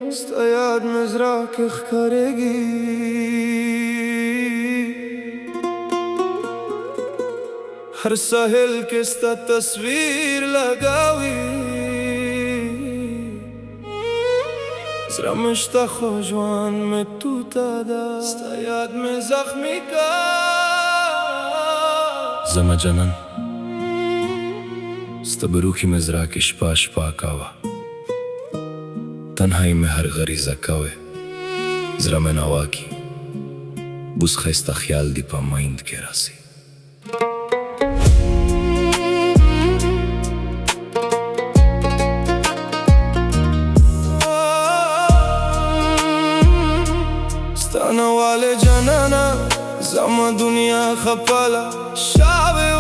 स्ता याद नजरा के करेगी हर साहिल के स्ता तस्वीर लगावी zramishta khojwan में तू तादा स्ता याद में जख्मी का زما جنن ستا بروخی مزرا که شپا شپا کاوه تنهایی می هر غریزه کاوه زرا من آواکی بوس خیستا خیال دی پا مایند که راسی ستانا والے جنانا زما دنیا خپالا شاوه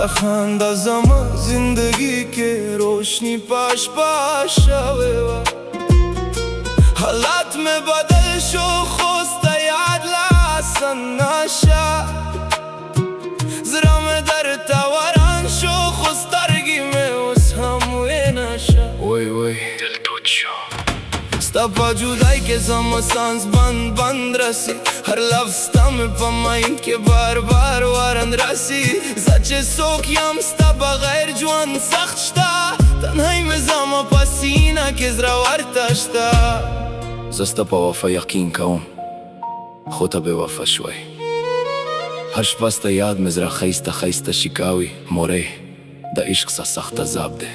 خاندا زما زندگی के रोशनी पाश पाश आवे हालात में बदल शो खोस्ता याद लासन नशा जरा में डरता वरान शो खुस्तारगी में उस हम हुए नशा ओए ओए दिल टूट शो स्ता जुदाई के zama सांस बंद बंद रसी हर लफ्ज़ sta में pa mind के बार बार वारंद रसी zache sokyam sta baghair jwan sakht shta tanhai में zama pasina के zra warta shta زستا پا وفا یقین کام خوتا به وفا شوی هر شپستا یاد مزرا خیستا خیستا شکاوی موره دا عشق سا سخت عذاب ده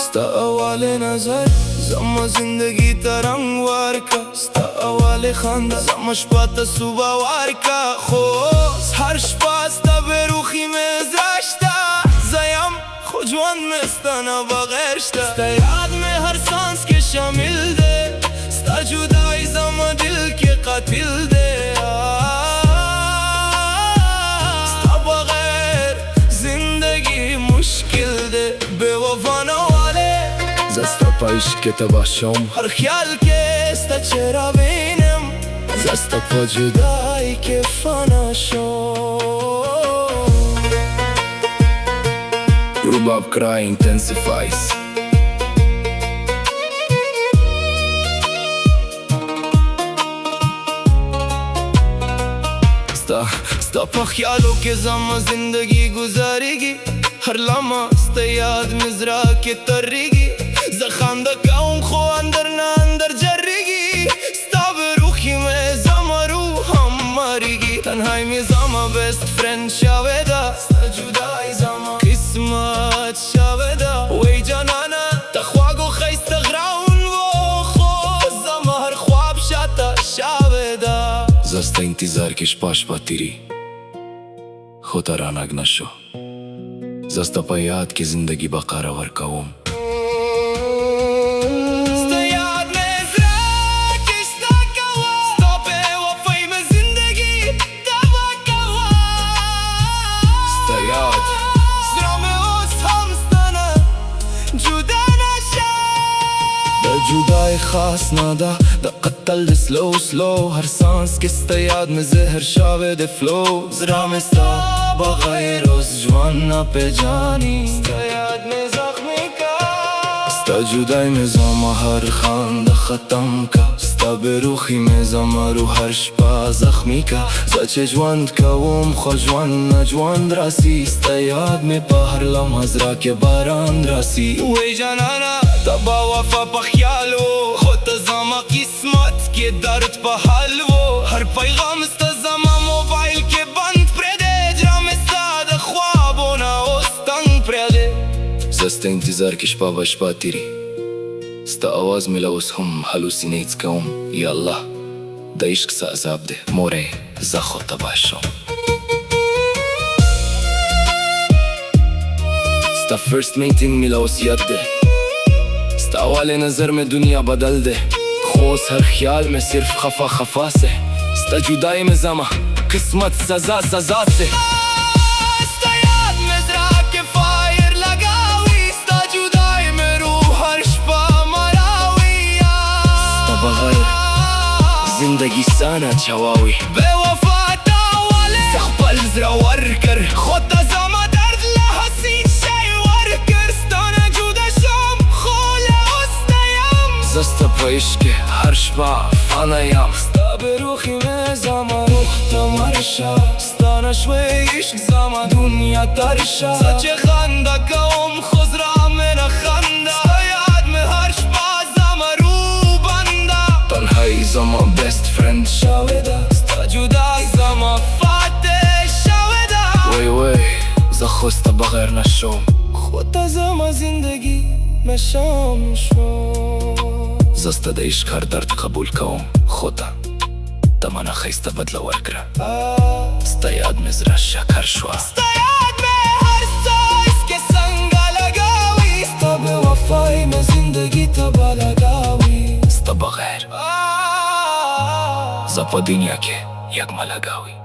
स्ता अवाले नजर zama जिंदगी तरंगवार का स्ता अवाले खानदा zama shpata suba war का खोस हर shpasta beruखी में zrashta zayam khojwan में stana baghair shta स्ता याद में हर सांस के शामिल दे स्ता जुदाई zama दिल के कातिल दे स्ता baghair जिंदगी मुश्किल दे बेवफा زستا پا عشق که تباشم हर ख्याल के स्ता चेहरा बेनम زستا پا जुदाई के फना शो Rubab cry intensifies स्ता पा ख्यालों के zama जिंदगी गुजारेगी हर लम्हा स्ता याद में जरा के तरेगी ज़खांदा काऊं खो अंदर ना अंदर जरेगी स्ता beruखी में zama रूह हम मरेगी तन्हाई में zama best friend शावेदा स्ता जुदाई zama किस्मत शावेदा वे जनाना तख्वागो खैस्ता غراون वो खो zama हर ख्वाब शाता शावेदा زستا انتظار که شپا شپا تیری خوتا رانگ نشو زستا پا یاد که زندگی بقا ور کوم जुदाई खास नादा दा قتل स्लो स्लो हर सांस के स्ता याद में जहर शावे दे फ्लो जरा में स्ता बगैर उस जवाना पे जानी स्ता याद में जख्मी का स्ता जुदाई में zama हर खानदा खत्म का स्ता beruखी में zama रूह हर शपा जख्मी का zache jwand kawum khojwan najwand rasi स्ता याद में pa हर लम्हा जरा के बारान rasi वे जनाना तबा वफा पा ख्यालो खोता zama किस्मत के दर्द पा हलवो हर पैगाम स्ता zama मोबाइल के बंद प्रेदे जरा में स्ता दा ख्वाबो ना उस्तंग प्रेदे زستا انتظار که شپا و شپا تیری ستا آواز ملوس هم هلوسینیت کوم یا الله دا عشق سا عذاب ده موره زا خوتا باشم ستا فرست میتینگ ملوس یاد ده ستا اول نظر में दुनिया बदल दे खोस हर ख्याल में सिर्फ खफा खफा से स्ता जुदाई में zama किस्मत सजा सजा से زندگی سانا چواوی به وفا تاوله زخبل زرا ورکر خود زما درد لحسین شی ورکر ستانه جودا شم خول است زست پایش که هر شبا فانایم ستا به روحی مزاما روح تا مرشا ستا نشوه عشق زاما دنیا ترشا سچه خنده کم خوز را من خنده ستا یاد می هر شبا زاما رو بنده تنهایی زما بیست فرند شاوده ستا جدای زاما فاتح شاوده وی وی زخوست بغیر نشوم خودتا زاما زندگی مشام شو زسته د عشق هر درد قبول کوم خدا د منه خیسته بدله ورکړه ستا یاد مې زړه شکر شوه ستا یاد مې هر سایز کې څنګه لګاوي ستا بې وفایي مې زندګي تباه لګاوي ستا بغیر زه په دنیا کې یګمه لګاوي